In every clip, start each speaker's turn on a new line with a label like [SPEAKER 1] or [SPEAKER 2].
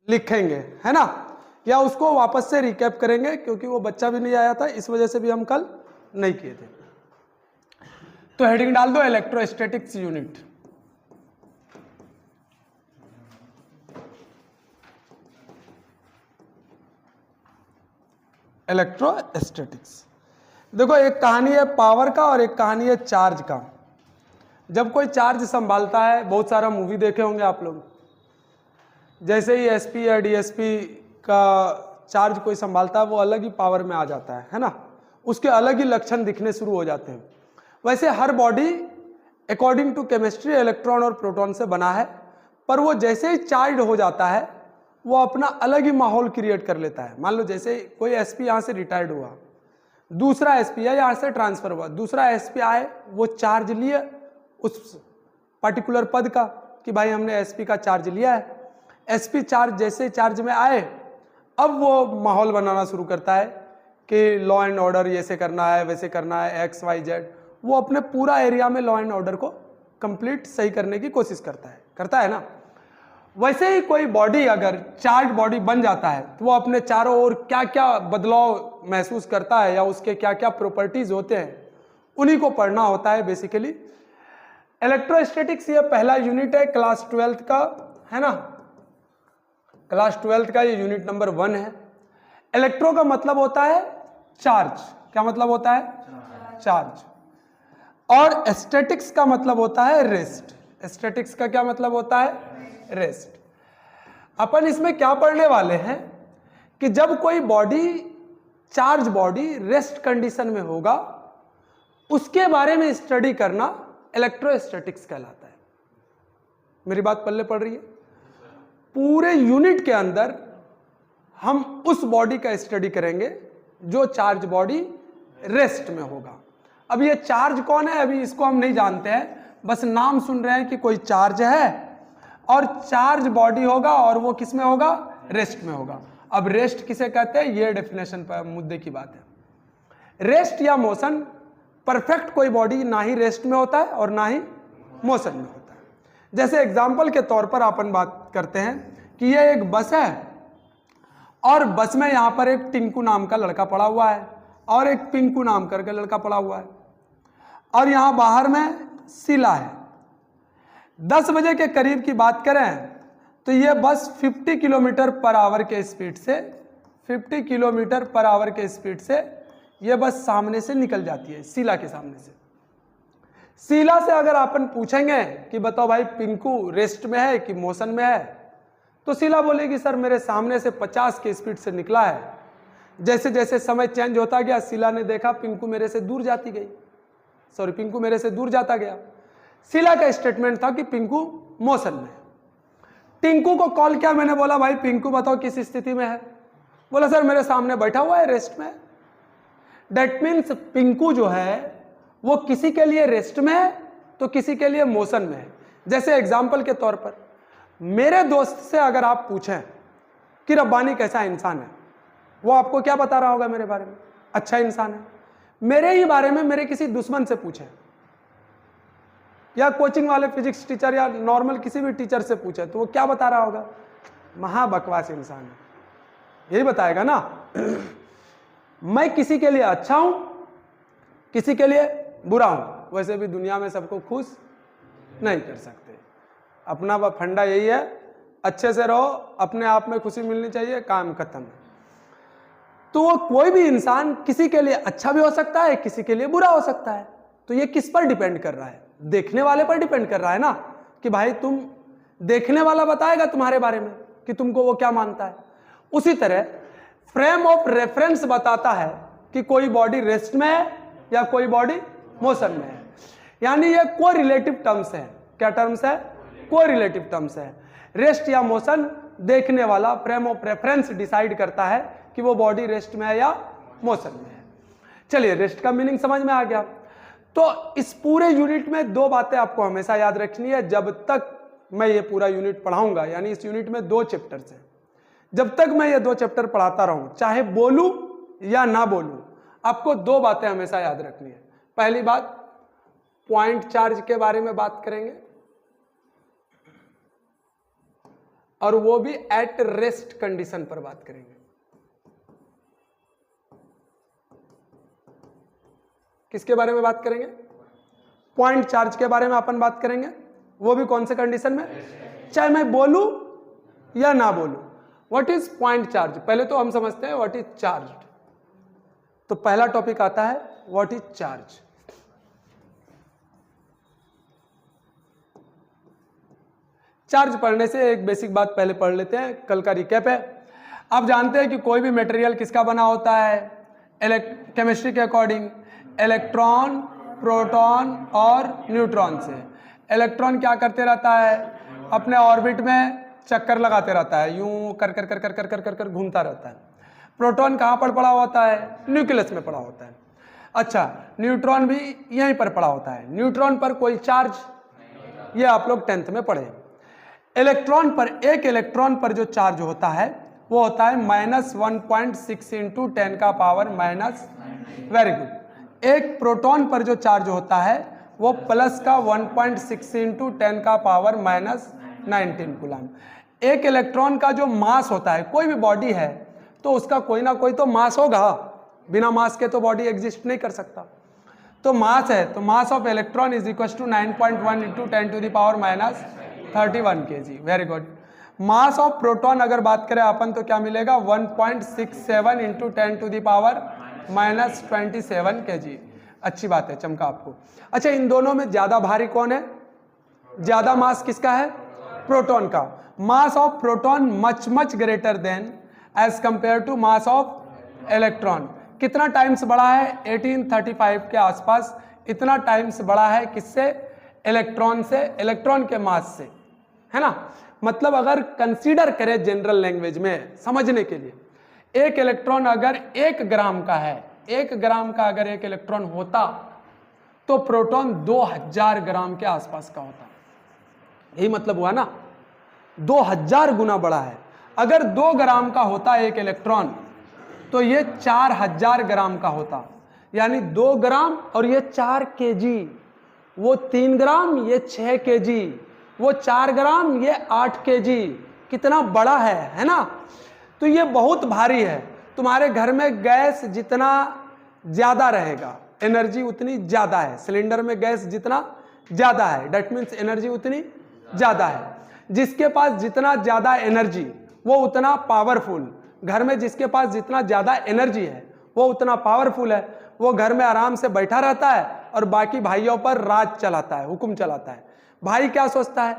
[SPEAKER 1] लिखेंगे, है ना, या उसको वापस से रिकैप करेंगे, क्योंकि वो बच्चा भी नहीं आया था, इस वजह से भी हम कल नहीं किए थे। तो हेडिंग डाल दो इलेक्ट्रोस्टैटिक्स यूनिट। इलेक्ट्रोस्टैटिक्स, देखो एक कहानी है पावर का और एक कहानी है चार्ज का। जब कोई चार्ज संभालता है, बहुत सारा मूवी देखे होंगे आप लोग, जैसे ही एसपी या डीएसपी का चार्ज कोई संभालता है वो अलग ही पावर में आ जाता है ना, उसके अलग ही लक्षण दिखने शुरू हो जाते हैं। वैसे हर body according to chemistry electron और प्रोटॉन से बना है, पर वो जैसे ही चार्ज हो जाता है वो अपना अलग ही माहौल क्रिएट कर लेता है। मान लो जैसे कोई एसपी यहाँ से रिटायर्ड हुआ, दूसरा एसपी है यहाँ से ट्रांसफर हुआ, दूसरा एसपी आए, वो चार्ज लिए उस पर्टिकुलर पद का कि भाई हमने एसपी का चार्ज लिया है। एसपी चार्ज जैसे चार्ज में आए, अब वो माहौल बनाना शुरू करता है कि लॉ एंड ऑर्डर ऐसे करना है, वैसे करना है, एक्स वाई जेड, वो अपने पूरा एरिया में लॉ एंड ऑर्डर को कंप्लीट सही करने की कोशिश करता है ना। वैसे ही कोई बॉडी अगर चार्ज बॉडी बन जाता है तो वो अपने चारों ओर क्या क्या बदलाव महसूस करता है या उसके क्या क्या प्रॉपर्टीज होते हैं, उन्हीं को पढ़ना होता है बेसिकली। इलेक्ट्रोस्टैटिक्स ये पहला यूनिट है क्लास 12th का, है ना, क्लास 12th का ये यूनिट नंबर 1 है। इलेक्ट्रो का मतलब होता है चार्ज, क्या मतलब होता है? चार्ज। और स्टैटिक्स का मतलब होता है रेस्ट। स्टैटिक्स का क्या मतलब होता है? रेस्ट। अपन इसमें क्या पढ़ने वाले हैं कि जब कोई body, charge body rest condition में होगा, उसके बारे में स्टडी करना इलेक्ट्रोस्टैटिक्स कहलाता है। मेरी बात पल्ले पड़ रही है? पूरे यूनिट के अंदर हम उस बॉडी का स्टडी करेंगे जो चार्ज बॉडी रेस्ट में होगा। अब ये चार्ज कौन है अभी इसको हम नहीं जानते हैं, बस नाम सुन रहे हैं कि कोई चार्ज है और चार्ज बॉडी होगा और वो किस में होगा? रेस्ट में होगा। अब रेस्ट किसे कहते हैं ये डेफिनेशन पर मुद्दे की बात है। रेस्ट या मोशन, परफेक्ट कोई बॉडी ना ही रेस्ट में होता है और ना ही मोशन में होता है। जैसे एग्जाम्पल के तौर पर अपन बात करते हैं कि ये एक बस है और बस में यहां पर एक टिंकू नाम का लड़का पड़ा हुआ है और एक पिंकू नाम करके लड़का पड़ा हुआ है और यहां बाहर में शीला है। 10 बजे के करीब की बात करें तो ये बस 50 किलोमीटर पर आवर के स्पीड से, 50 किलोमीटर पर आवर के स्पीड से ये बस सामने से निकल जाती है, शीला के सामने से। शीला से अगर अपन पूछेंगे कि बताओ भाई पिंकू रेस्ट में है कि मोशन में है, तो शीला बोलेगी सर मेरे सामने से 50 के स्पीड से निकला है। जैसे जैसे समय चेंज होता गया शीला ने देखा पिंकू मेरे से दूर जाती गई, सॉरी पिंकू मेरे से दूर जाता गया। शीला का स्टेटमेंट था कि पिंकू मोशन में है। टिंकू को कॉल किया, मैंने बोला भाई पिंकू बताओ किस स्थिति में है? बोला सर मेरे सामने बैठा हुआ है, रेस्ट में। दैट मीन्स पिंकू जो है वो किसी के लिए रेस्ट में है तो किसी के लिए मोशन में है। जैसे एग्जाम्पल के तौर पर मेरे दोस्त से अगर आप पूछें कि रब्बानी कैसा इंसान है, वो आपको क्या बता रहा होगा मेरे बारे में? अच्छा इंसान है। मेरे ही बारे में मेरे किसी दुश्मन से पूछें या कोचिंग वाले फिजिक्स टीचर या नॉर्मल किसी भी टीचर से पूछे तो वो क्या बता रहा होगा? महाबकवास इंसान है, यही बताएगा ना। मैं किसी के लिए अच्छा हूं, किसी के लिए बुरा हूं। वैसे भी दुनिया में सबको खुश नहीं कर सकते, अपना वह फंडा यही है, अच्छे से रहो, अपने आप में खुशी मिलनी चाहिए, काम खत्म। तो वो कोई भी इंसान किसी के लिए अच्छा भी हो सकता है, किसी के लिए बुरा हो सकता है। तो ये किस पर डिपेंड कर रहा है? देखने वाले पर डिपेंड कर रहा है ना, कि भाई तुम, देखने वाला बताएगा तुम्हारे बारे में कि तुमको वो क्या मानता है। उसी तरह फ्रेम ऑफ रेफरेंस बताता है कि कोई बॉडी रेस्ट में है या कोई बॉडी मोशन में है। यानी ये को रिलेटिव टर्म्स है। क्या टर्म्स है? को रिलेटिव टर्म्स है। रेस्ट या मोशन देखने वाला फ्रेम ऑफ रेफरेंस डिसाइड करता है कि वो बॉडी रेस्ट में है या मोशन में है। चलिए रेस्ट का मीनिंग समझ में आ गया। तो इस पूरे यूनिट में 2 बातें आपको हमेशा याद रखनी है जब तक मैं ये पूरा यूनिट पढ़ाऊंगा। यानी इस यूनिट में 2 चैप्टर्स हैं, जब तक मैं ये 2 चैप्टर पढ़ाता रहूं, चाहे बोलूं या ना बोलूं, आपको 2 बातें हमेशा याद रखनी है। पहली बात, पॉइंट चार्ज के बारे में बात करेंगे और वो भी एट रेस्ट कंडीशन पर बात करेंगे। किसके बारे में बात करेंगे? पॉइंट चार्ज के बारे में अपन बात करेंगे, वो भी कौन से कंडीशन में, चाहे मैं बोलूं या ना बोलूं। What is point charge? पहले तो हम समझते हैं व्हाट इज चार्ज। तो पहला टॉपिक आता है व्हाट इज चार्ज। चार्ज पढ़ने से एक बेसिक बात पहले पढ़ लेते हैं, कल का रिकैप है। आप जानते हैं कि कोई भी मटेरियल किसका बना होता है? केमिस्ट्री के अकॉर्डिंग इलेक्ट्रॉन, प्रोटॉन और न्यूट्रॉन से। इलेक्ट्रॉन क्या करते रहता है? अपने ऑर्बिट में चक्कर लगाते रहता है, यूं कर कर कर कर कर कर कर कर घूमता रहता है। प्रोटॉन कहाँ पर पड़ा होता है? न्यूक्लियस में पड़ा होता है। अच्छा, न्यूट्रॉन भी यहीं पर पड़ा होता है। न्यूट्रॉन पर कोई चार्ज, ये आप लोग 10th में पढ़े। इलेक्ट्रॉन पर, एक इलेक्ट्रॉन पर जो चार्ज होता है वो होता है -1.6 इंटू 10 का पावर माइनस, वेरी गुड। एक प्रोटॉन पर जो चार्ज होता है वो प्लस का 1.6 इंटू 10 का पावर माइनस 19 कूलम। एक इलेक्ट्रॉन का जो मास होता है, कोई भी बॉडी है तो उसका कोई ना कोई तो मास होगा, बिना मास के तो बॉडी एग्जिस्ट नहीं कर सकता। तो मास है, तो mass of electron is equal to 9.1 into 10 to the power minus 31 kg। Very good. Mass of proton अगर बात करें अपन तो क्या मिलेगा? 1.67 into 10 to the power minus 27 kg। अच्छी बात है, चमका आपको। अच्छा, इन दोनों में ज्यादा भारी कौन है? ज्यादा मास किसका है? प्रोटॉन का। Mass of proton much much greater than as compare to mass of electron. कितना टाइम्स बड़ा है? 1835 के आसपास इतना टाइम्स बड़ा है। किससे? इलेक्ट्रॉन से, इलेक्ट्रॉन के मास से, है ना। मतलब अगर कंसीडर करें जनरल लैंग्वेज में समझने के लिए, एक इलेक्ट्रॉन अगर 1 ग्राम का है, 1 ग्राम का अगर एक इलेक्ट्रॉन होता तो प्रोटॉन 2000 ग्राम के आसपास का होता। यही मतलब हुआ ना, 2000 गुना बड़ा है। अगर 2 ग्राम का होता एक इलेक्ट्रॉन तो ये 4000 ग्राम का होता। यानी 2 ग्राम और ये 4 kg, वो 3 ग्राम ये 6 kg, वो 4 ग्राम ये 8 kg। कितना बड़ा है ना। तो ये बहुत भारी है। तुम्हारे घर में गैस जितना ज्यादा रहेगा, एनर्जी उतनी ज्यादा है। सिलेंडर में गैस जितना ज्यादा है, डेट मीन्स एनर्जी उतनी ज्यादा है। जिसके पास जितना ज्यादा एनर्जी वो उतना पावरफुल। घर में जिसके पास जितना ज्यादा एनर्जी है वो उतना पावरफुल है। वो घर में आराम से बैठा रहता है और बाकी भाइयों पर राज चलाता है, हुक्म चलाता है। भाई क्या सोचता है?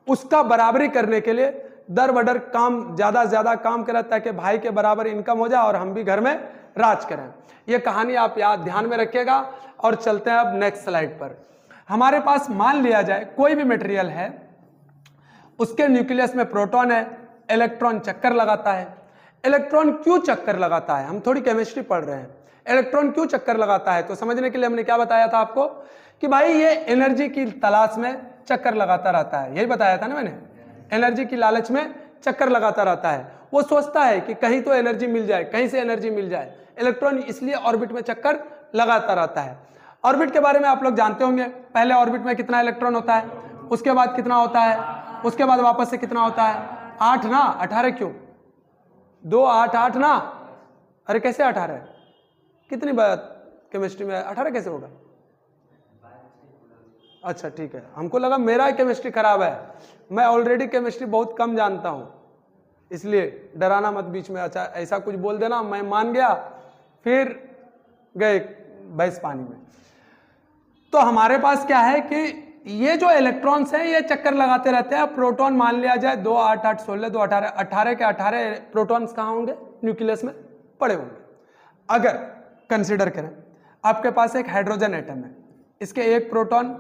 [SPEAKER 1] उसका बराबरी करने के लिए दर बदर काम, ज्यादा से ज्यादा काम कराता है कि भाई के बराबर इनकम हो जाए और हम भी घर में राज करें। ये कहानी आप याद ध्यान में रखिएगा। और चलते हैं अब नेक्स्ट स्लाइड पर। हमारे पास मान लिया जाए कोई भी मटेरियल है, उसके न्यूक्लियस में प्रोटॉन है, इलेक्ट्रॉन चक्कर लगाता है। इलेक्ट्रॉन क्यों चक्कर लगाता है? हम थोड़ी केमिस्ट्री पढ़ रहे हैं। इलेक्ट्रॉन क्यों चक्कर लगाता है तो समझने के लिए हमने क्या बताया था आपको कि भाई ये एनर्जी की तलाश में चक्कर लगाता रहता है। यही बताया था ना मैंने, एनर्जी की लालच में चक्कर लगाता रहता है। वो सोचता है कि कहीं तो एनर्जी मिल जाए, कहीं से एनर्जी मिल जाए। इलेक्ट्रॉन इसलिए ऑर्बिट में चक्कर लगाता रहता है। ऑर्बिट के बारे में आप लोग जानते होंगे, पहले ऑर्बिट में कितना इलेक्ट्रॉन होता है, उसके बाद कितना होता है, उसके बाद वापस से कितना होता है? 8 ना, 18 क्यों? 2 8 8 ना। अरे कैसे 18? कितनी बात केमिस्ट्री में 18 कैसे होगा? अच्छा ठीक है, हमको लगा मेरा केमिस्ट्री खराब है। मैं ऑलरेडी केमिस्ट्री बहुत कम जानता हूं, इसलिए डराना मत बीच में। अच्छा ऐसा कुछ बोल देना, मैं मान गया, फिर गए भैंस पानी में। तो हमारे पास क्या है कि ये जो इलेक्ट्रॉन्स हैं ये चक्कर लगाते रहते हैं। प्रोटॉन मान लिया जाए 2 8 8 16 2 18, 18 के 18 प्रोटॉन्स कहाँ होंगे? न्यूक्लियस में पड़े होंगे। अगर कंसिडर करें आपके पास एक हाइड्रोजन एटम है, इसके एक प्रोटॉन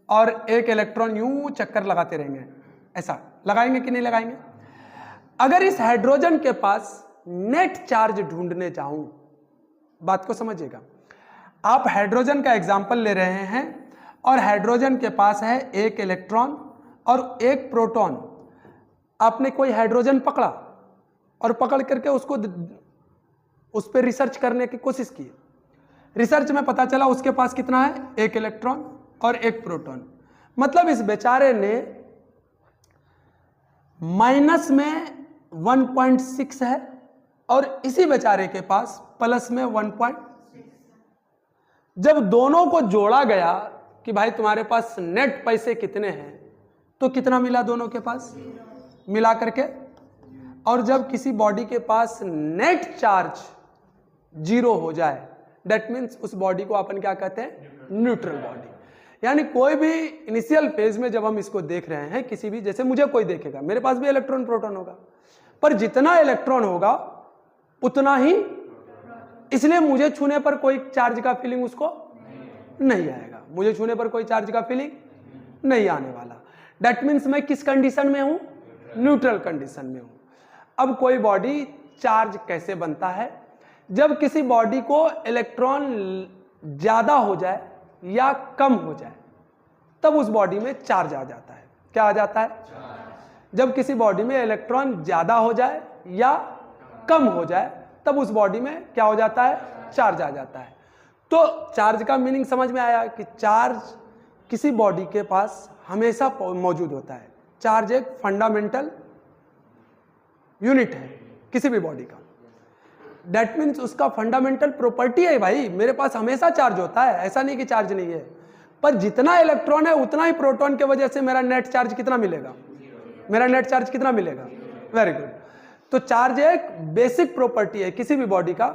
[SPEAKER 1] और एक इलेक्ट्रॉन यूं चक्कर लगाते रहेंगे। ऐसा लगाएंगे कि नहीं लगाएंगे? अगर इस हाइड्रोजन के पास नेट चार्ज ढूंढने जाऊं, बात को समझिएगा। आप हाइड्रोजन का एग्जांपल ले रहे हैं और हाइड्रोजन के पास है एक इलेक्ट्रॉन और एक प्रोटॉन। आपने कोई हाइड्रोजन पकड़ा और पकड़ करके उसको उस पर रिसर्च करने की कोशिश की। रिसर्च में पता चला उसके पास कितना है? एक इलेक्ट्रॉन और एक प्रोटॉन। मतलब इस बेचारे ने माइनस में 1.6 है और इसी बेचारे के पास प्लस में 1. जब दोनों को जोड़ा गया कि भाई तुम्हारे पास नेट पैसे कितने हैं, तो कितना मिला दोनों के पास मिला करके। और जब किसी बॉडी के पास नेट चार्ज 0 हो जाए, दैट मीन्स उस बॉडी को अपन क्या कहते हैं, न्यूट्रल बॉडी। यानी कोई भी इनिशियल फेज में जब हम इसको देख रहे हैं, किसी भी, जैसे मुझे कोई देखेगा, मेरे पास भी इलेक्ट्रॉन प्रोटॉन होगा, पर जितना इलेक्ट्रॉन होगा उतना ही, इसलिए मुझे छूने पर कोई चार्ज का फीलिंग उसको नहीं आएगा, मुझे छूने पर कोई चार्ज का फीलिंग नहीं आने वाला। दैट मीन्स मैं किस कंडीशन में हूं, न्यूट्रल कंडीशन में हूं। अब कोई बॉडी चार्ज कैसे बनता है, जब किसी बॉडी को इलेक्ट्रॉन ज्यादा हो जाए या कम हो जाए, तब उस बॉडी में चार्ज आ जाता है। क्या आ जाता है, जब किसी बॉडी में इलेक्ट्रॉन ज्यादा हो जाए या कम हो जाए, तब उस बॉडी में क्या हो जाता है, चार्ज आ जाता है। तो चार्ज का मीनिंग समझ में आया कि चार्ज किसी बॉडी के पास हमेशा मौजूद होता है। चार्ज एक फंडामेंटल यूनिट है किसी भी बॉडी का। दैट मीन्स उसका फंडामेंटल प्रॉपर्टी है भाई, मेरे पास हमेशा चार्ज होता है, ऐसा नहीं कि चार्ज नहीं है। पर जितना इलेक्ट्रॉन है उतना ही प्रोटॉन की वजह से मेरा नेट चार्ज कितना मिलेगा, मेरा नेट चार्ज कितना मिलेगा। Very good. तो चार्ज एक बेसिक प्रॉपर्टी है किसी भी बॉडी का,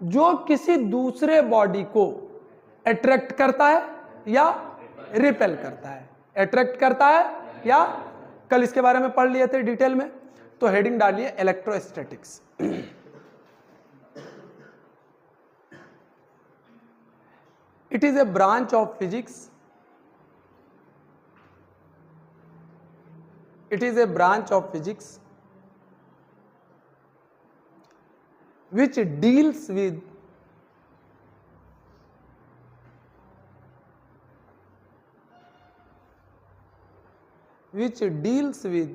[SPEAKER 1] जो किसी दूसरे बॉडी को अट्रैक्ट करता है या रिपेल करता है। अट्रैक्ट करता है या, कल इसके बारे में पढ़ लिए थे डिटेल में। तो हेडिंग डालिए electrostatics. It is a branch of physics, it is a branch of physics which deals with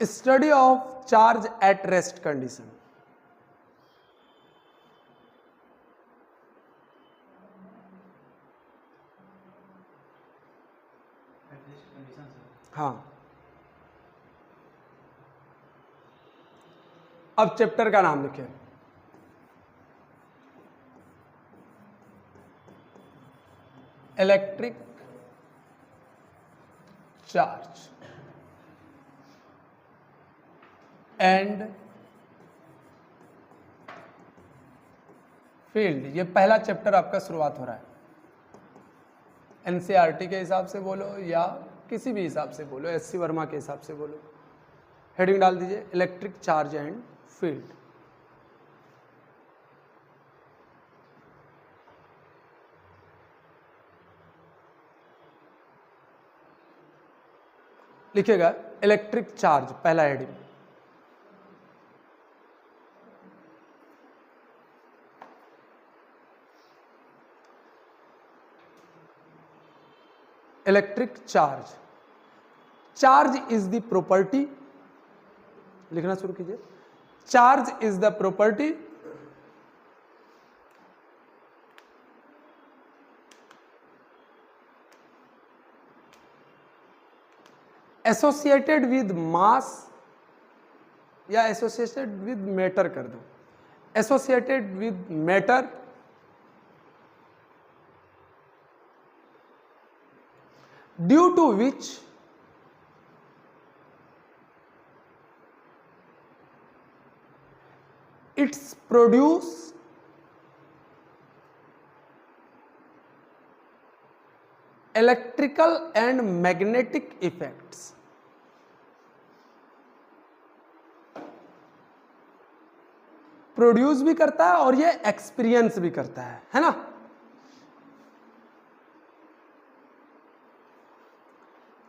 [SPEAKER 1] study of charge at rest condition। हाँ, अब चैप्टर का नाम लिखें, इलेक्ट्रिक चार्ज एंड फील्ड। ये पहला चैप्टर आपका शुरुआत हो रहा है। एनसीईआरटी के हिसाब से बोलो या किसी भी हिसाब से बोलो, एससी वर्मा के हिसाब से बोलो। हेडिंग डाल दीजिए इलेक्ट्रिक चार्ज एंड फील्ड। लिखिएगा इलेक्ट्रिक चार्ज, पहला heading. Electric charge. Charge is the property, लिखना शुरू कीजिए। Charge is the property associated with mass, या एसोसिएटेड विद मैटर कर दो, associated with matter due to which it's produce electrical and magnetic effects। Produce भी करता है और ये एक्सपीरियंस भी करता है ना।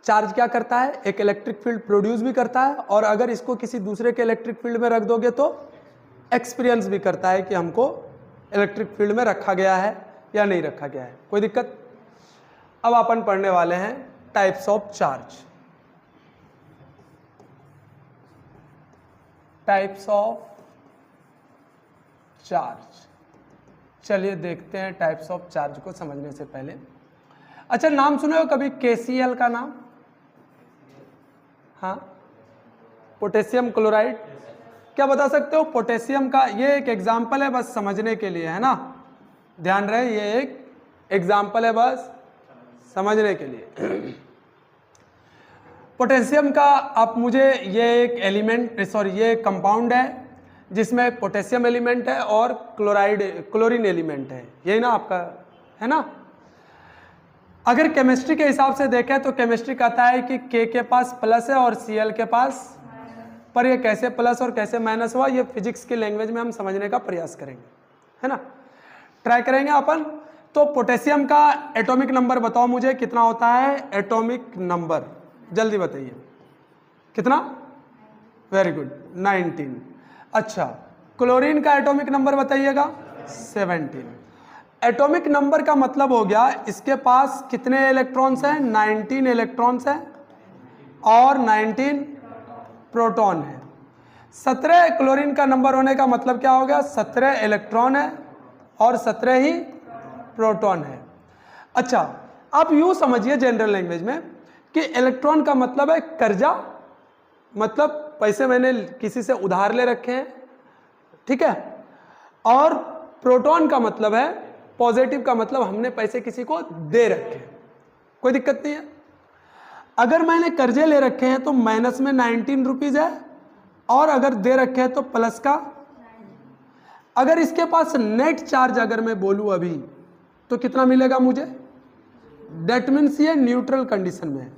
[SPEAKER 1] चार्ज क्या करता है, एक इलेक्ट्रिक फील्ड प्रोड्यूस भी करता है, और अगर इसको किसी दूसरे के इलेक्ट्रिक फील्ड में रख दोगे तो एक्सपीरियंस भी करता है कि हमको इलेक्ट्रिक फील्ड में रखा गया है या नहीं रखा गया है। कोई दिक्कत। अब अपन पढ़ने वाले हैं types of charge. Types of charge, चलिए देखते हैं टाइप्स ऑफ चार्ज को समझने से पहले। अच्छा, नाम सुने हो कभी केसीएल का नाम? हाँ, पोटेशियम क्लोराइड। क्या बता सकते हो पोटेशियम का? ये एक एग्जाम्पल है बस समझने के लिए, है ना, ध्यान रहे, ये एक एग्जाम्पल है बस समझने के लिए। पोटेशियम का आप मुझे, ये एक एलिमेंट, सॉरी ये एक कंपाउंड है जिसमें पोटेशियम एलिमेंट है और क्लोरीन एलिमेंट है, यही ना आपका, है ना। अगर केमिस्ट्री के हिसाब से देखें तो केमिस्ट्री कहता है कि के पास प्लस है और Cl के पास, पर ये कैसे प्लस और कैसे माइनस हुआ, ये फिजिक्स की लैंग्वेज में हम समझने का प्रयास करेंगे, है ना, ट्राई करेंगे अपन। तो पोटेशियम का एटॉमिक नंबर बताओ मुझे कितना होता है, एटॉमिक नंबर जल्दी बताइए कितना? Very good, 19। अच्छा, क्लोरीन का एटॉमिक नंबर बताइएगा, 17। एटॉमिक नंबर का मतलब हो गया इसके पास कितने इलेक्ट्रॉन्स हैं, 19 इलेक्ट्रॉन्स हैं और 19 प्रोटॉन है। 17 क्लोरीन का नंबर होने का मतलब क्या हो गया, 17 इलेक्ट्रॉन है और 17 ही प्रोटॉन है। अच्छा, आप यूं समझिए जनरल लैंग्वेज में कि इलेक्ट्रॉन का मतलब है कर्जा, मतलब पैसे मैंने किसी से उधार ले रखे हैं, ठीक है, और प्रोटॉन का मतलब है पॉजिटिव, का मतलब हमने पैसे किसी को दे रखे हैं, कोई दिक्कत नहीं है। अगर मैंने कर्जे ले रखे हैं तो माइनस में 19 रुपीज है, और अगर दे रखे हैं तो प्लस का। अगर इसके पास नेट चार्ज अगर मैं बोलूं अभी तो कितना मिलेगा मुझे, डेट मीन्स ये न्यूट्रल कंडीशन में है,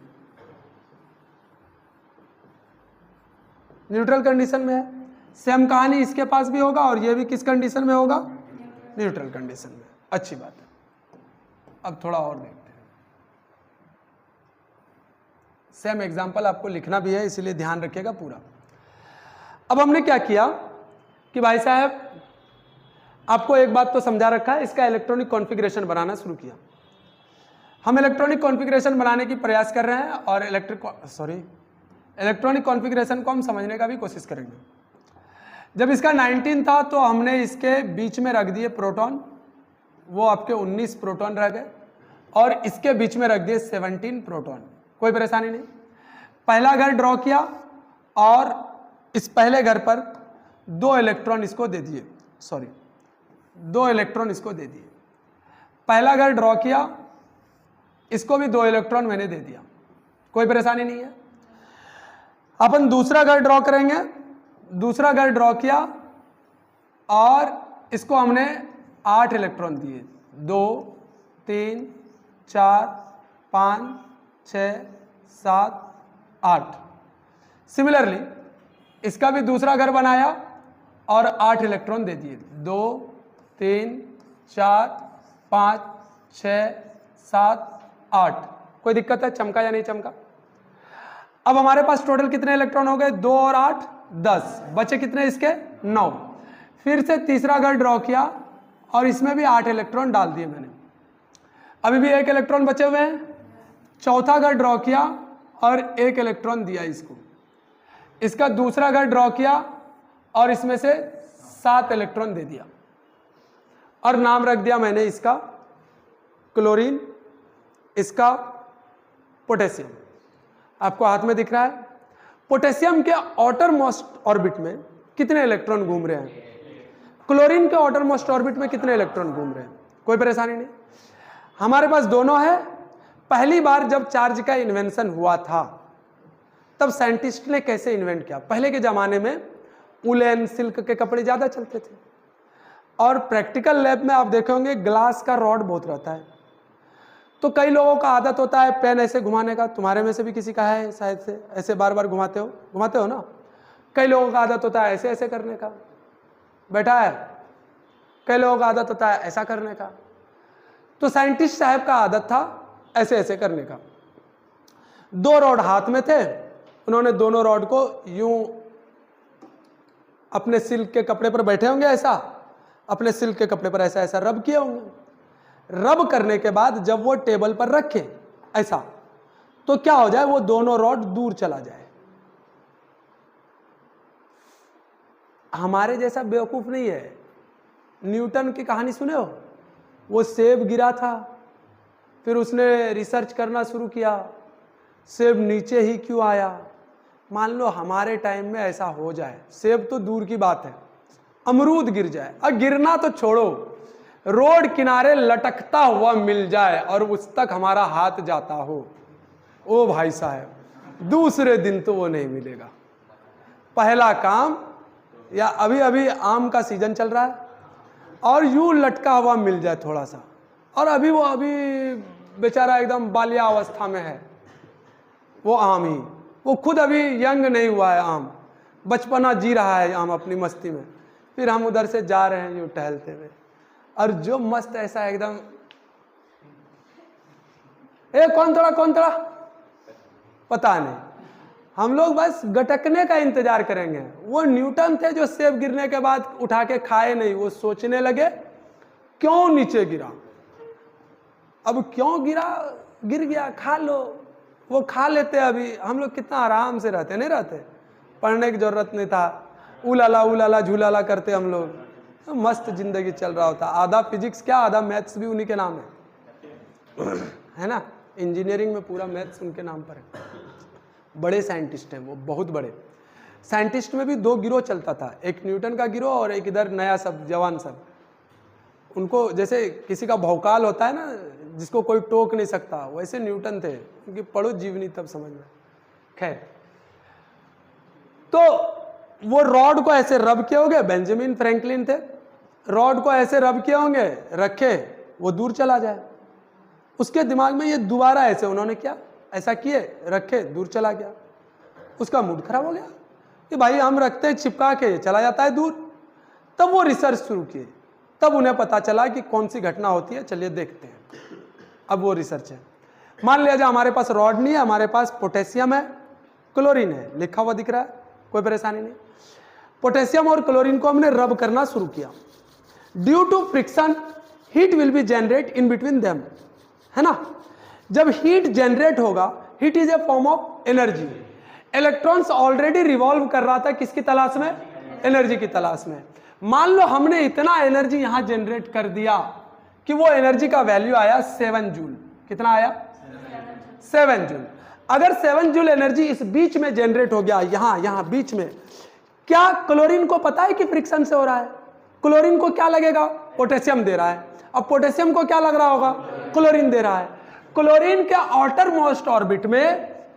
[SPEAKER 1] न्यूट्रल कंडीशन में है। सेम कहानी इसके पास भी होगा और ये भी किस कंडीशन में होगा, न्यूट्रल कंडीशन में। अच्छी बात है, अब थोड़ा और देखते हैं। सेम एग्जांपल आपको लिखना भी है इसलिए ध्यान रखिएगा पूरा। अब हमने क्या किया कि भाई साहब आपको एक बात तो समझा रखा है, इसका इलेक्ट्रॉनिक कॉन्फ़िगरेशन बनाना शुरू किया। हम इलेक्ट्रॉनिक कॉन्फ़िगरेशन बनाने की प्रयास कर रहे हैं और इलेक्ट्रॉनिक कॉन्फ़िगरेशन को हम समझने का भी कोशिश करेंगे। जब इसका 19 था तो हमने इसके बीच में रख दिए प्रोटॉन, वो आपके 19 प्रोटॉन रह गए, और इसके बीच में रख दिए 17 प्रोटॉन, कोई परेशानी नहीं। पहला घर ड्रॉ किया और इस पहले घर पर 2 इलेक्ट्रॉन इसको दे दिए, 2 इलेक्ट्रॉन इसको दे दिए। पहला घर ड्रॉ किया, इसको भी 2 इलेक्ट्रॉन मैंने दे दिया, कोई परेशानी नहीं है। अपन दूसरा घर ड्रॉ करेंगे, दूसरा घर ड्रॉ किया और इसको हमने 8 इलेक्ट्रॉन दिए, 2 3 4 5 6 7 8। सिमिलरली इसका भी दूसरा घर बनाया और 8 इलेक्ट्रॉन दे दिए, 2 3 4 5 6 7 8। कोई दिक्कत है, चमका या नहीं चमका? अब हमारे पास टोटल कितने इलेक्ट्रॉन हो गए, 2 और 8 10, बचे कितने इसके, 9। फिर से तीसरा घर ड्रॉ किया और इसमें भी 8 इलेक्ट्रॉन डाल दिए मैंने, अभी भी 1 इलेक्ट्रॉन बचे हुए हैं। चौथा घर ड्रॉ किया और 1 इलेक्ट्रॉन दिया इसको। इसका दूसरा घर ड्रॉ किया और इसमें से 7 इलेक्ट्रॉन दे दिया और नाम रख दिया मैंने इसका क्लोरीन, इसका पोटेशियम। आपको हाथ में दिख रहा है, पोटेशियम के आउटर मोस्ट ऑर्बिट में कितने इलेक्ट्रॉन घूम रहे हैं, क्लोरीन के आउटर मोस्ट ऑर्बिट में कितने इलेक्ट्रॉन घूम रहे हैं, कोई परेशानी नहीं। हमारे पास दोनों है। पहली बार जब चार्ज का इन्वेंशन हुआ था तब साइंटिस्ट ने कैसे इन्वेंट किया, पहले के जमाने में उलेन सिल्क के कपड़े ज्यादा चलते थे और प्रैक्टिकल लैब में आप देखे होंगे ग्लास का रॉड बहुत रहता है, तो कई लोगों का आदत होता है पेन ऐसे घुमाने का, तुम्हारे में से भी किसी का है शायद से, ऐसे बार बार घुमाते हो ना। कई लोगों का आदत होता है ऐसे ऐसे करने का, बैठा है, कई लोगों का आदत होता है ऐसा करने का। तो साइंटिस्ट साहब का आदत था ऐसे ऐसे करने का। 2 रॉड हाथ में थे, उन्होंने दोनों रॉड को यूं अपने सिल्क के कपड़े पर बैठे होंगे, ऐसा अपने सिल्क के कपड़े पर ऐसा ऐसा रब किए होंगे। रब करने के बाद जब वो टेबल पर रखे ऐसा, तो क्या हो जाए, वो दोनों रॉड दूर चला जाए। हमारे जैसा बेवकूफ नहीं है। न्यूटन की कहानी सुने हो, वो सेब गिरा था, फिर उसने रिसर्च करना शुरू किया सेब नीचे ही क्यों आया, मान लो हमारे टाइम में ऐसा हो जाए, सेब तो दूर की बात है, अमरूद गिर जाए, और गिरना तो छोड़ो, रोड किनारे लटकता हुआ मिल जाए और उस तक हमारा हाथ जाता हो, ओ भाई साहब, दूसरे दिन तो वो नहीं मिलेगा। पहला काम, या अभी अभी आम का सीजन चल रहा है और यूं लटका हुआ मिल जाए थोड़ा सा, और अभी बेचारा एकदम बालिया अवस्था में है, वो आम ही, वो खुद अभी यंग नहीं हुआ है, आम बचपना जी रहा है आम अपनी मस्ती में, फिर हम उधर से जा रहे हैं यूं टहलते हुए, और जो मस्त ऐसा एकदम, कौन थोड़ा पता नहीं, हम लोग बस गटकने का इंतजार करेंगे। वो न्यूटन थे जो सेब गिरने के बाद उठा के खाए नहीं, वो सोचने लगे क्यों नीचे गिरा, अब क्यों गिरा, गिर गया, खा लो, वो खा लेते। अभी हम लोग कितना आराम से रहते, नहीं रहते, पढ़ने की जरूरत नहीं था, उलाला झूलाला करते हम लोग, तो मस्त जिंदगी चल रहा होता। आधा फिजिक्स क्या, आधा मैथ्स भी उन्हीं के नाम है ना, इंजीनियरिंग में पूरा मैथ्स उनके नाम पर है। बड़े साइंटिस्ट हैं वो, बहुत बड़े साइंटिस्ट में भी दो गिरोह चलता था, एक न्यूटन का गिरोह और एक इधर नया सब जवान सब। उनको जैसे किसी का भौकाल होता है ना, जिसको कोई टोक नहीं सकता, वैसे न्यूटन थे, उनकी पढ़ो जीवनी तब समझ में। खैर, तो वो रॉड को ऐसे रब किए होंगे, बेंजामिन फ्रैंकलिन थे, रॉड को ऐसे रब किए होंगे, रखे, वो दूर चला जाए, उसके दिमाग में ये दोबारा ऐसे उन्होंने किया, ऐसा किए, रखे, दूर चला गया, उसका मूड खराब हो गया कि भाई हम रखते हैं चिपका के, चला जाता है दूर। तब वो रिसर्च शुरू किए, तब उन्हें पता चला कि कौन सी घटना होती है, चलिए देखते हैं। अब वो रिसर्च है, मान लिया जाए हमारे पास रॉड नहीं है, हमारे पास पोटेशियम है, क्लोरीन है, लिखा हुआ दिख रहा है, कोई परेशानी नहीं। पोटेशियम और क्लोरीन को हमने रब करना शुरू किया, due to friction heat will be generate in between them, है ना। जब हीट जनरेट होगा, heat is a form of energy, electrons already revolve कर रहा था किसकी तलाश में, एनर्जी की तलाश में। मान लो हमने इतना एनर्जी यहां जनरेट कर दिया कि वो एनर्जी का वैल्यू आया 7 जूल। कितना आया? 7 जूल। अगर 7 जूल एनर्जी इस बीच में जनरेट हो गया, यहां बीच में, क्या क्लोरीन को पता है कि फ्रिक्शन से हो रहा है? क्लोरीन को क्या लगेगा? पोटेशियम दे रहा है। अब पोटेशियम को क्या लग रहा होगा? क्लोरीन दे रहा है। क्लोरीन के आउटर मोस्ट ऑर्बिट में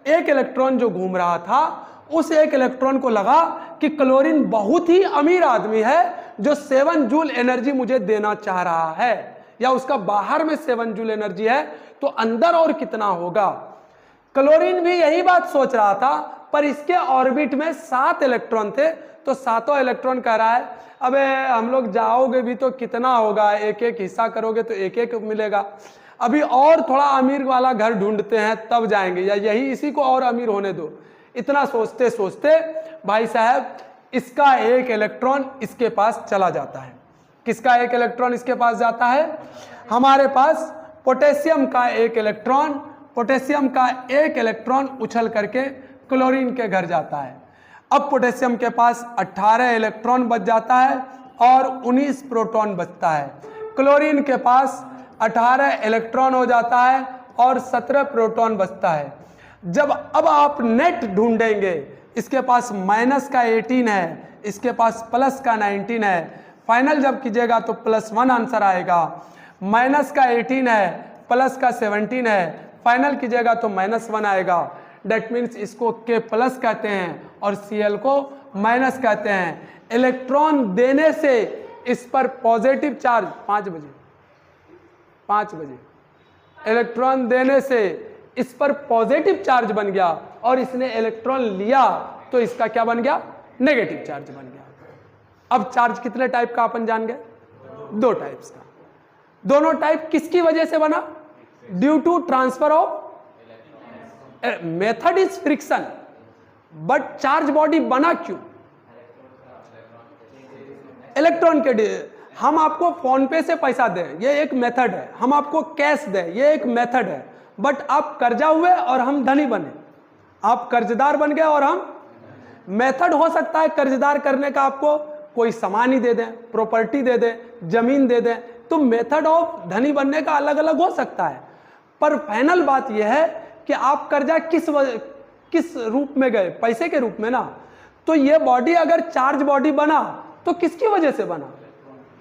[SPEAKER 1] एक इलेक्ट्रॉन जो घूम रहा था, उस एक इलेक्ट्रॉन को लगा कि क्लोरीन बहुत ही अमीर आदमी है जो 7 जूल एनर्जी मुझे देना चाह रहा है, या उसका बाहर में 7 जूल एनर्जी है, तो अंदर और कितना होगा। क्लोरीन भी यही बात सोच रहा था, पर इसके ऑर्बिट में 7 इलेक्ट्रॉन थे, तो सातों इलेक्ट्रॉन कह रहा है अबे हम लोग जाओगे भी तो कितना होगा, एक एक हिस्सा करोगे तो एक एक मिलेगा, अभी और थोड़ा अमीर वाला घर ढूंढते हैं तब जाएंगे, या यही इसी को और अमीर होने दो। इतना सोचते सोचते भाई साहब इसका एक इलेक्ट्रॉन इसके पास चला जाता है। किसका एक इलेक्ट्रॉन इसके पास जाता है? हमारे पास पोटेशियम का एक इलेक्ट्रॉन, पोटेशियम का एक इलेक्ट्रॉन उछल करके क्लोरीन के घर जाता है। अब पोटेशियम के पास 18 इलेक्ट्रॉन बच जाता है और 19 प्रोटॉन बचता है। क्लोरीन के पास 18 इलेक्ट्रॉन हो जाता है और 17 प्रोटॉन बचता है। जब अब आप नेट ढूंढेंगे, इसके पास माइनस का 18 है, इसके पास प्लस का 19 है, फाइनल जब कीजिएगा तो +1 आंसर आएगा। माइनस का 18 है, प्लस का 17 है, फाइनल कीजिएगा तो -1 आएगा। डेट मीन्स इसको K प्लस कहते हैं और Cl को माइनस कहते हैं। इलेक्ट्रॉन देने से इस पर पॉजिटिव चार्ज 5 बजे इलेक्ट्रॉन देने से इस पर पॉजिटिव चार्ज बन गया, और इसने इलेक्ट्रॉन लिया तो इसका क्या बन गया? नेगेटिव चार्ज बन गया। अब चार्ज कितने टाइप का अपन जान गए? 2 टाइप्स का। दोनों टाइप किसकी वजह से बना? Due to transfer of, method is friction, but charge body बना क्यों? इलेक्ट्रॉन के। हम आपको फोन पे से पैसा दें, ये एक मेथड है, हम आपको कैश दें, ये एक मेथड है, बट आप कर्जा हुए और हम धनी बने, आप कर्जदार बन गए और हम, मेथड हो सकता है कर्जदार करने का, आपको कोई सामान ही दे दें, प्रॉपर्टी दे दें, जमीन दे दें, तो मेथड ऑफ धनी बनने का अलग अलग हो सकता है। पर फाइनल बात यह है कि आप कर्जा किस रूप में गए? पैसे के रूप में ना। तो ये बॉडी अगर चार्ज बॉडी बना तो किसकी वजह से बना?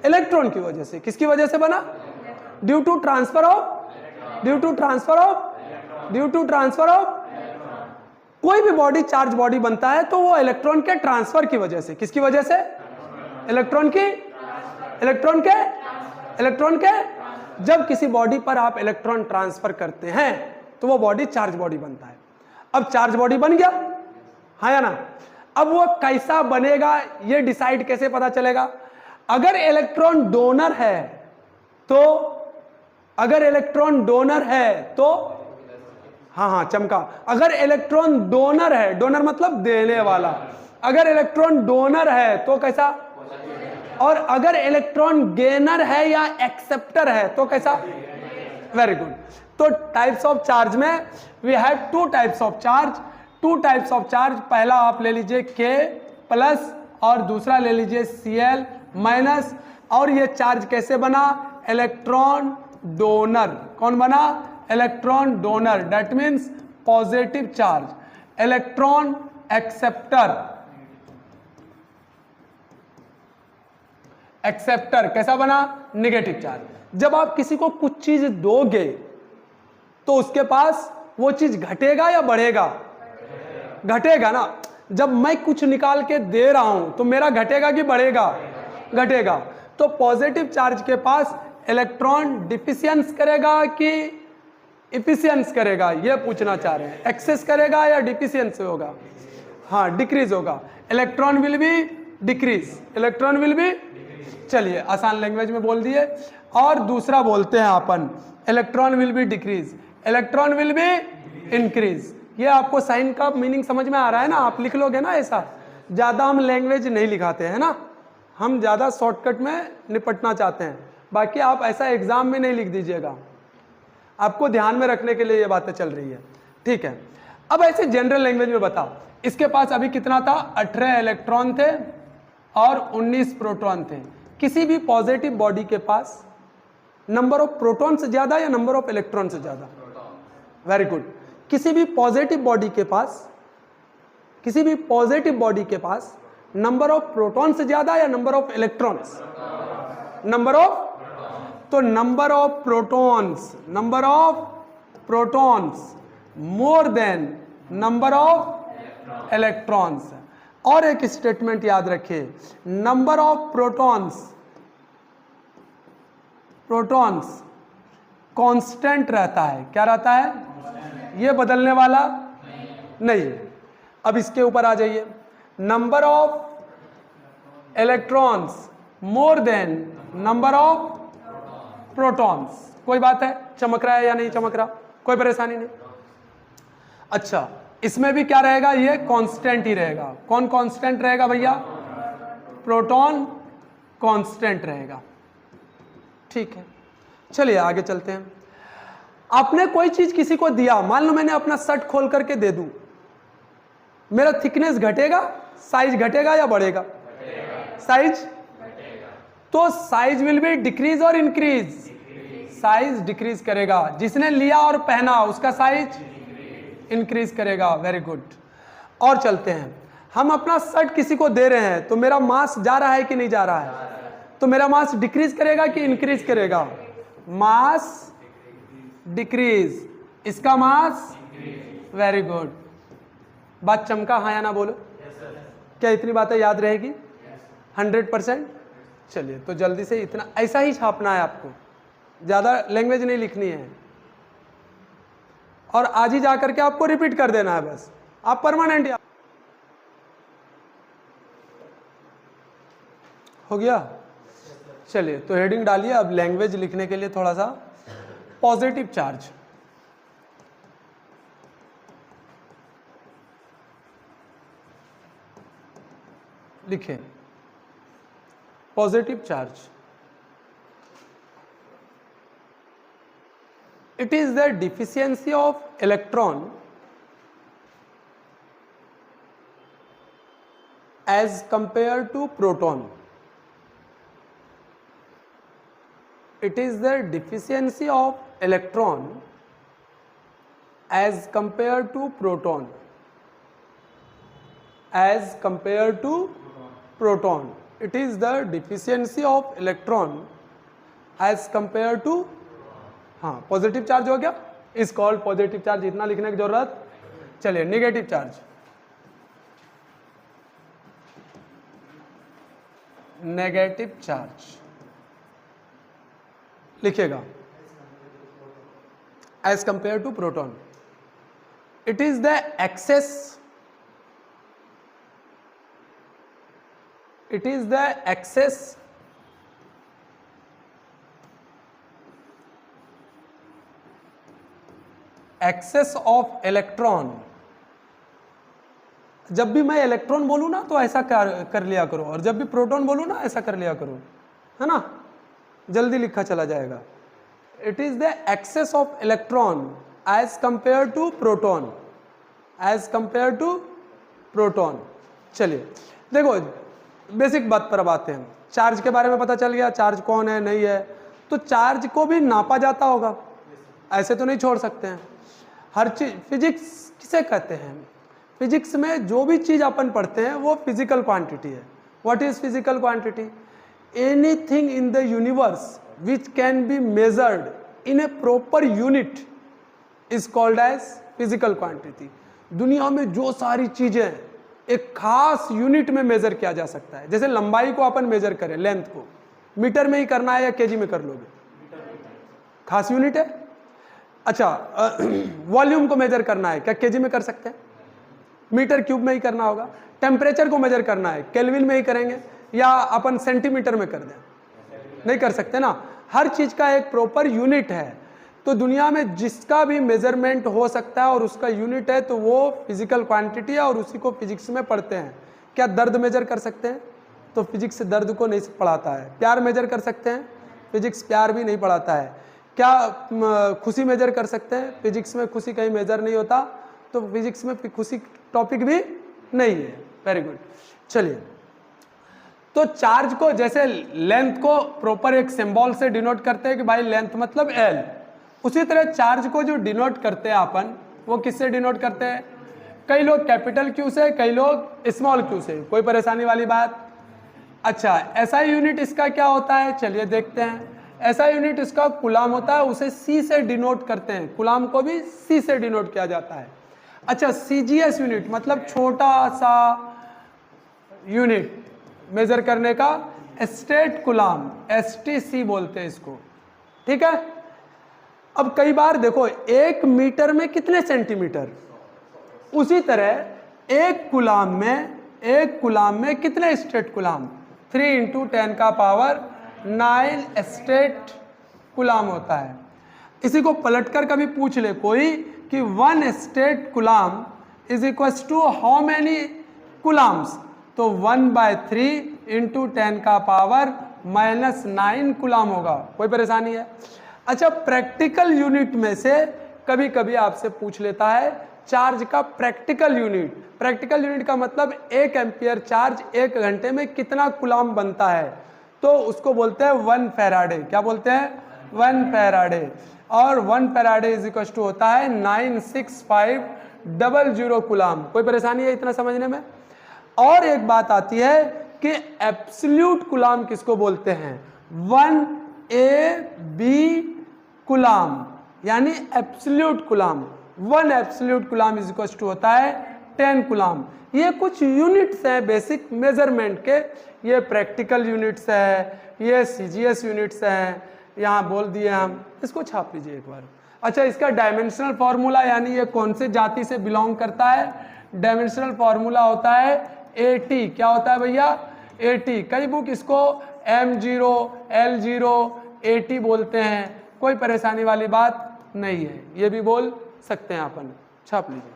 [SPEAKER 1] इलेक्ट्रॉन की वजह से। किसकी वजह से बना? ड्यू टू ट्रांसफर ऑफ कोई भी बॉडी चार्ज बॉडी बनता है तो वो इलेक्ट्रॉन के ट्रांसफर की वजह से। किसकी वजह से? इलेक्ट्रॉन के जब किसी बॉडी पर आप इलेक्ट्रॉन ट्रांसफर करते हैं तो वो बॉडी चार्ज बॉडी बनता है। अब चार्ज बॉडी बन गया, हाँ या ना? अब वो कैसा बनेगा ये डिसाइड कैसे पता चलेगा? अगर इलेक्ट्रॉन डोनर है तो हाँ चमका। अगर इलेक्ट्रॉन डोनर है, डोनर मतलब देने वाला, अगर इलेक्ट्रॉन डोनर है तो कैसा? और अगर इलेक्ट्रॉन गेनर है या एक्सेप्टर है तो कैसा? Very good. तो टाइप्स ऑफ चार्ज में we have two types of charge. पहला आप ले लीजिए K प्लस और दूसरा ले लीजिए Cl माइनस। और ये चार्ज कैसे बना? Electron donor. कौन बना? Electron donor, that means positive charge. Electron acceptor कैसा बना? Negative charge. जब आप किसी को कुछ चीज दोगे तो उसके पास वो चीज घटेगा या बढ़ेगा? घटेगा ना। जब मैं कुछ निकाल के दे रहा हूं तो मेरा घटेगा कि बढ़ेगा? घटेगा। तो पॉजिटिव चार्ज के पास इलेक्ट्रॉन डिफिशियंस करेगा कि इफिशियंस करेगा, ये पूछना चाह रहे हैं। एक्सेस करेगा या डिफिशियंस होगा? हाँ, डिक्रीज होगा। इलेक्ट्रॉन विल बी चलिए आसान लैंग्वेज में बोल दिए। और दूसरा बोलते हैं अपन electron will be decrease, electron will be increase. ये आपको साइन का मीनिंग समझ में आ रहा है ना? आप लिख लोगे ना ऐसा। ज्यादा हम लैंग्वेज नहीं लिखाते हैं ना, हम ज्यादा शॉर्टकट में निपटना चाहते हैं। बाकी आप ऐसा एग्जाम में नहीं लिख दीजिएगा, आपको ध्यान में रखने के लिए ये बातें चल रही है, ठीक है? अब ऐसे जनरल लैंग्वेज में बताओ, इसके पास अभी कितना था? 18 इलेक्ट्रॉन थे और 19 प्रोटॉन थे। किसी भी पॉजिटिव बॉडी के पास नंबर ऑफ प्रोटॉन से ज्यादा या नंबर ऑफ इलेक्ट्रॉन से ज्यादा? Very good. किसी भी पॉजिटिव बॉडी के पास नंबर ऑफ प्रोटॉन से ज्यादा या नंबर ऑफ इलेक्ट्रॉन्स? तो number of protons more than number of electrons. और एक स्टेटमेंट याद रखिए, नंबर ऑफ प्रोटॉन्स कांस्टेंट रहता है। क्या रहता है? ये बदलने वाला नहीं। अब इसके ऊपर आ जाइए, number of electrons more than number of protons. कोई बात है? चमक रहा है या नहीं चमक रहा? कोई परेशानी नहीं। अच्छा, इसमें भी क्या रहेगा? ये कांस्टेंट ही रहेगा। कौन कांस्टेंट रहेगा भैया? प्रोटॉन कांस्टेंट रहेगा, ठीक है? चलिए आगे चलते हैं। आपने कोई चीज किसी को दिया, मान लो मैंने अपना शर्ट खोल करके दे दूं, मेरा थिकनेस घटेगा, साइज घटेगा या बढ़ेगा? साइज। तो साइज विल बी डिक्रीज और इंक्रीज? साइज डिक्रीज करेगा। जिसने लिया और पहना उसका साइज इंक्रीज करेगा। Very good. और चलते हैं, हम अपना शर्ट किसी को दे रहे हैं तो मेरा मास जा रहा है कि नहीं जा रहा है? तो मेरा मास डिक्रीज करेगा कि इंक्रीज करेगा? मास डिक्रीज, इसका मास। Very good. बात चमका, हाँ या ना बोलो? क्या इतनी बातें याद रहेगी? 100%। चलिए, तो जल्दी से इतना ऐसा ही छापना है आपको, ज्यादा लैंग्वेज नहीं लिखनी है। और आज ही जाकर के आपको रिपीट कर देना है बस, आप परमानेंट। हो गया? चलिए, तो हेडिंग डालिए। अब लैंग्वेज लिखने के लिए थोड़ा सा, पॉजिटिव चार्ज। लिखें positive charge. It is the deficiency of electron as compared to proton. It is the deficiency of electron as compared to proton. as compared to proton. It is the deficiency of electron as compared to, हाँ positive charge हो गया, is called positive charge, इतना लिखने की जरूरत। चलिए negative charge, negative charge लिखिएगा as compare to proton. It is the excess, it is the excess excess of electron. जब भी मैं इलेक्ट्रॉन बोलूं ना तो ऐसा कर लिया करो, और जब भी प्रोटॉन बोलूं ना ऐसा कर लिया करो, है ना, जल्दी लिखा चला जाएगा। It is the excess of electron as compare to proton, as compare to proton. चलिए देखो बेसिक बात पर अब आते हैं। चार्ज के बारे में पता चल गया, चार्ज कौन है नहीं है। तो चार्ज को भी नापा जाता होगा, ऐसे तो नहीं छोड़ सकते हैं। हर चीज, फिजिक्स किसे कहते हैं, फिजिक्स में जो भी चीज अपन पढ़ते हैं वो फिजिकल क्वांटिटी है। What is physical quantity? Anything in the universe which can be measured in a proper unit is called as physical quantity. दुनिया में जो सारी चीजें एक खास यूनिट में मेजर किया जा सकता है। जैसे लंबाई को अपन मेजर करें, लेंथ को मीटर में ही करना है या केजी में कर लोगे? खास यूनिट है। अच्छा वॉल्यूम को मेजर करना है, क्या केजी में कर सकते हैं? मीटर क्यूब में ही करना होगा। टेम्परेचर को मेजर करना है, केल्विन में ही करेंगे या अपन सेंटीमीटर में कर दें? नहीं कर सकते ना। हर चीज का एक प्रॉपर यूनिट है। तो दुनिया में जिसका भी मेजरमेंट हो सकता है और उसका यूनिट है तो वो फिजिकल क्वांटिटी है, और उसी को फिजिक्स में पढ़ते हैं। क्या दर्द मेजर कर सकते हैं? तो फिजिक्स दर्द को नहीं पढ़ाता है। प्यार मेजर कर सकते हैं? फिजिक्स प्यार भी नहीं पढ़ाता है। क्या खुशी मेजर कर सकते हैं? फिजिक्स में खुशी कहीं मेजर नहीं होता, तो फिजिक्स में खुशी टॉपिक भी नहीं है। Very good. चलिए, तो चार्ज को जैसे लेंथ को प्रॉपर एक सिंबल से डिनोट करते हैं कि भाई लेंथ मतलब एल, उसी तरह चार्ज को जो डिनोट करते हैं अपन, वो किससे डिनोट करते हैं? कई लोग कैपिटल क्यू से, कई लोग स्मॉल क्यू से। कोई परेशानी वाली बात? अच्छा, ऐसा यूनिट इसका क्या होता है, चलिए देखते हैं। ऐसा यूनिट इसका कुलाम होता है, उसे सी से डिनोट करते हैं। कुलाम को भी सी से डिनोट किया जाता है। अच्छा, सीजीएस यूनिट मतलब छोटा सा यूनिट मेजर करने का, स्टेट कुलाम, एसटीसी बोलते हैं इसको। ठीक है। अब कई बार देखो, 1 मीटर में कितने सेंटीमीटर, उसी तरह एक कुलाम में कितने स्टेट कुलाम? 3 × 10⁹ स्टेट कुलाम होता है। इसी को पलटकर कभी पूछ ले कोई कि 1 stat coulomb is equal to how many coulombs, तो 1/3 × 10⁻⁹ कुलाम होगा। कोई परेशानी है? अच्छा, प्रैक्टिकल यूनिट में से कभी कभी आपसे पूछ लेता है चार्ज का प्रैक्टिकल यूनिट। प्रैक्टिकल यूनिट का मतलब 1 एम्पियर चार्ज 1 घंटे में कितना कुलाम बनता है, तो उसको बोलते हैं 1 फैराडे। क्या बोलते हैं? 1 फैराडे। और 1 फैराडे इज इक्वल टू होता है 96500 कुलाम। कोई परेशानी है इतना समझने में? और एक बात आती है कि एब्सोल्यूट कुलाम किसको बोलते हैं? 1 AB कुलाम, यानी absolute coulomb. 1 absolute coulomb is equal to होता है 10 कुलाम। ये कुछ यूनिट्स हैं बेसिक मेजरमेंट के। ये प्रैक्टिकल यूनिट्स है, ये सीजीएस यूनिट्स हैं, यहाँ बोल दिए हम। इसको छाप लीजिए एक बार। अच्छा, इसका डायमेंशनल फॉर्मूला, यानी ये कौन से जाति से बिलोंग करता है? डायमेंशनल फॉर्मूला होता है AT। क्या होता है भैया? AT। कई बुक इसको M0, L0, AT बोलते हैं। कोई परेशानी वाली बात नहीं है, ये भी बोल सकते हैं अपन। छाप लीजिए।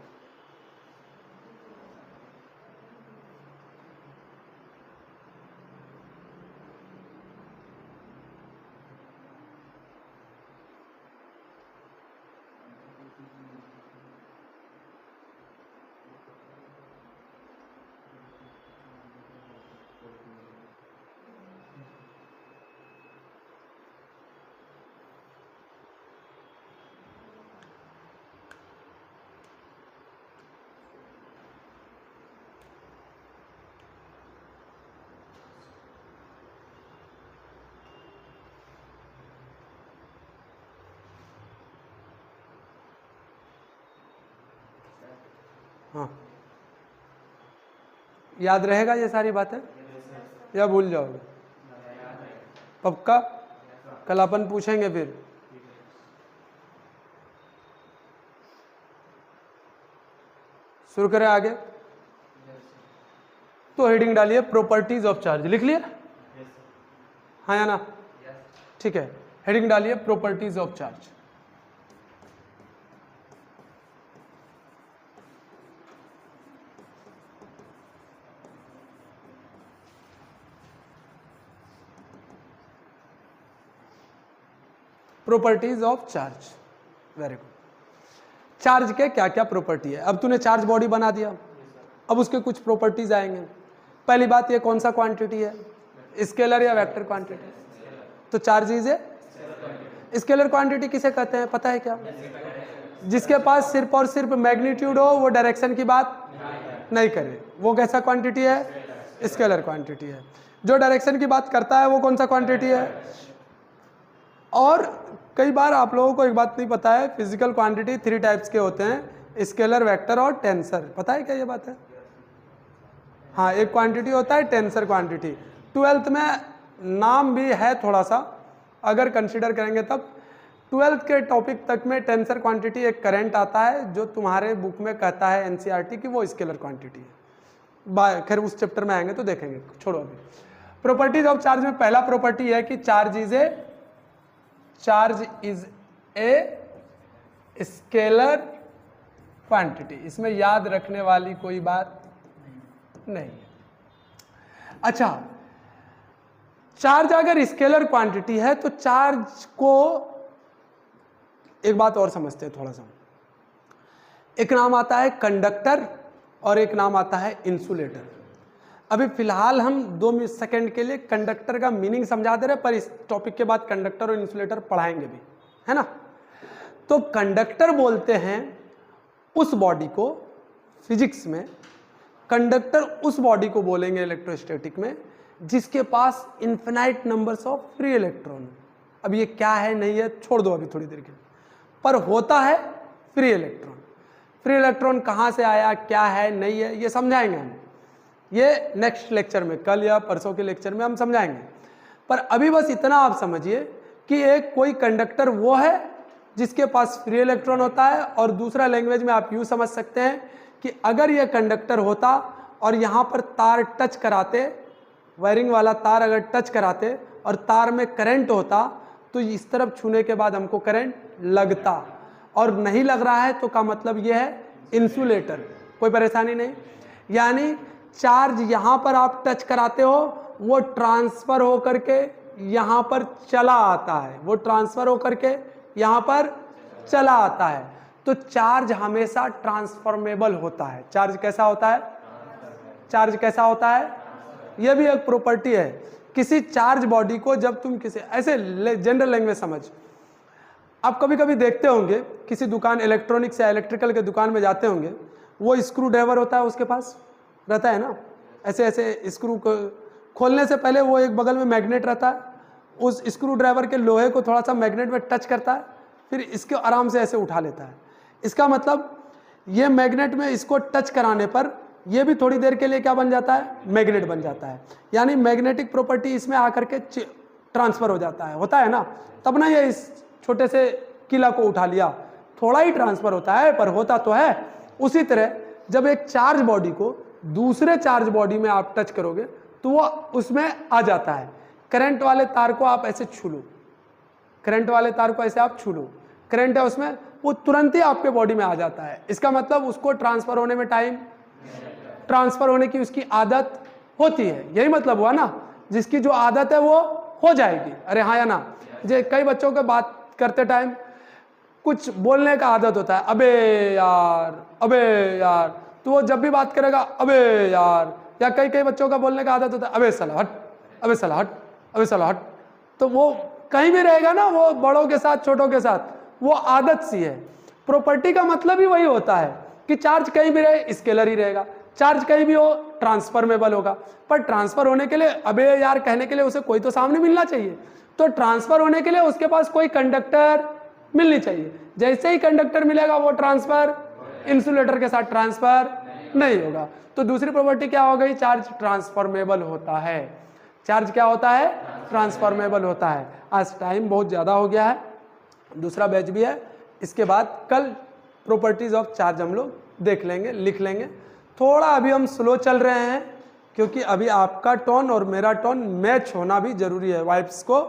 [SPEAKER 1] हाँ, याद रहेगा ये सारी बातें या भूल जाओगे? पक्का? कल अपन पूछेंगे फिर। शुरू करें आगे। तो हेडिंग डालिए प्रॉपर्टीज ऑफ चार्ज, लिख लिया? हाँ या ना? ठीक है, हेडिंग डालिए properties of charge. Properties of charge, very good. Charge के क्या क्या प्रॉपर्टी है? अब तूने चार्ज बॉडी बना दिया, अब उसके कुछ प्रॉपर्टीज आएंगे। पहली बात, ये कौन सा क्वांटिटी है, स्केलर या वेक्टर क्वांटिटी? तो charge is a scalar quantity. किसे कहते हैं पता है क्या? जिसके पास सिर्फ और सिर्फ मैग्नीट्यूड हो, वो डायरेक्शन की बात नहीं करे, वो कैसा क्वांटिटी है? स्केलर क्वांटिटी है। जो डायरेक्शन की बात करता है वो कौन सा क्वांटिटी है? और कई बार आप लोगों को एक बात नहीं पता है, फिजिकल क्वांटिटी 3 टाइप्स के होते हैं, स्केलर, वेक्टर और टेंसर। पता है क्या ये बात है? हाँ, एक क्वांटिटी होता है टेंसर क्वांटिटी। 12th में नाम भी है थोड़ा सा, अगर कंसीडर करेंगे तब। 12th के टॉपिक तक में टेंसर क्वांटिटी एक करंट आता है जो तुम्हारे बुक में कहता है एनसीईआरटी की वो स्केलर क्वांटिटी है। खैर उस चैप्टर में आएंगे तो देखेंगे, छोड़ो अभी। प्रॉपर्टीज ऑफ चार्ज में पहला प्रॉपर्टी है कि charge is a scalar quantity. इसमें याद रखने वाली कोई बात नहीं है। अच्छा, चार्ज अगर स्केलर क्वांटिटी है तो चार्ज को एक बात और समझते हैं थोड़ा सा। एक नाम आता है कंडक्टर और एक नाम आता है इंसुलेटर। अभी फिलहाल हम 2 सेकंड के लिए कंडक्टर का मीनिंग समझा दे रहे, पर इस टॉपिक के बाद कंडक्टर और इंसुलेटर पढ़ाएंगे भी, है ना। तो कंडक्टर बोलते हैं उस बॉडी को, फिजिक्स में कंडक्टर उस बॉडी को बोलेंगे इलेक्ट्रोस्टैटिक में जिसके पास infinite numbers of free electron. अब ये क्या है नहीं है छोड़ दो अभी थोड़ी देर के लिए, पर होता है फ्री इलेक्ट्रॉन। फ्री इलेक्ट्रॉन कहाँ से आया, क्या है नहीं है, ये समझाएंगे हम। ये नेक्स्ट लेक्चर में, कल या परसों के लेक्चर में हम समझाएंगे। पर अभी बस इतना आप समझिए कि एक कोई कंडक्टर वो है जिसके पास फ्री इलेक्ट्रॉन होता है, और दूसरा लैंग्वेज में आप यूँ समझ सकते हैं कि अगर ये कंडक्टर होता और यहाँ पर तार टच कराते, वायरिंग वाला तार अगर टच कराते और तार में करंट होता तो इस तरफ छूने के बाद हमको करंट लगता, और नहीं लग रहा है तो का मतलब ये है इंसुलेटर, कोई परेशानी नहीं। यानी चार्ज यहाँ पर आप टच कराते हो, वो ट्रांसफर हो करके यहाँ पर चला आता है, वो ट्रांसफर हो करके यहाँ पर चला आता है। तो चार्ज हमेशा ट्रांसफॉर्मेबल होता है। चार्ज कैसा होता है? चार्ज कैसा होता है? यह भी एक प्रॉपर्टी है। किसी चार्ज बॉडी को जब तुम किसी ऐसे जनरल लैंग्वेज समझ, आप कभी कभी देखते होंगे किसी दुकान, इलेक्ट्रॉनिक्स या इलेक्ट्रिकल के दुकान में जाते होंगे, वो स्क्रू ड्राइवर होता है उसके पास रहता है ना, ऐसे ऐसे स्क्रू को खोलने से पहले वो एक बगल में मैग्नेट रहता है, उस स्क्रू ड्राइवर के लोहे को थोड़ा सा मैग्नेट में टच करता है, फिर इसको आराम से ऐसे उठा लेता है। इसका मतलब ये मैग्नेट में इसको टच कराने पर ये भी थोड़ी देर के लिए क्या बन जाता है? मैग्नेट बन जाता है। यानी मैग्नेटिक प्रॉपर्टी इसमें आकर के ट्रांसफर हो जाता है, होता है ना। तब ना ये इस छोटे से किला को उठा लिया, थोड़ा ही ट्रांसफर होता है पर होता तो है। उसी तरह जब एक चार्ज बॉडी को दूसरे चार्ज बॉडी में आप टच करोगे तो वो उसमें आ जाता है। करंट वाले तार को आप ऐसे छू लो, करंट वाले तार को ऐसे आप छू लो, करंट है उसमें, वो तुरंत ही आपके बॉडी में आ जाता है। इसका मतलब उसको ट्रांसफर होने में टाइम, ट्रांसफर होने की उसकी आदत होती है। यही मतलब हुआ ना, जिसकी जो आदत है वो हो जाएगी। अरे हाँ या ना। जे कई बच्चों के बात करते टाइम कुछ बोलने का आदत होता है, अबे यार, अबे यार, तो वो जब भी बात करेगा अबे यार, या कई कई बच्चों का बोलने का आदत होता है अबे साला हट, अबे साला हट, अबे साला हट। तो वो कहीं भी रहेगा ना, वो बड़ों के साथ छोटों के साथ, वो आदत सी है। प्रॉपर्टी का मतलब ही वही होता है कि चार्ज कहीं भी रहे स्केलर ही रहेगा, चार्ज कहीं भी हो ट्रांसफॉर्मेबल होगा। पर ट्रांसफर होने के लिए अबे यार कहने के लिए उसे कोई तो सामने मिलना चाहिए, तो ट्रांसफर होने के लिए उसके पास कोई कंडक्टर मिलनी चाहिए। जैसे ही कंडक्टर मिलेगा वो ट्रांसफर इंसुलेटर के साथ ट्रांसफर नहीं होगा। तो दूसरी प्रॉपर्टी क्या हो गई, चार्ज ट्रांसफॉर्मेबल होता है। चार्ज क्या होता है, ट्रांसफॉर्मेबल होता है। आज टाइम बहुत ज़्यादा हो गया है, दूसरा बैच भी है, इसके बाद कल प्रॉपर्टीज ऑफ चार्ज हम लोग देख लेंगे, लिख लेंगे। थोड़ा अभी हम स्लो चल रहे हैं क्योंकि अभी आपका टोन और मेरा टोन मैच होना भी जरूरी है। वाइब्स को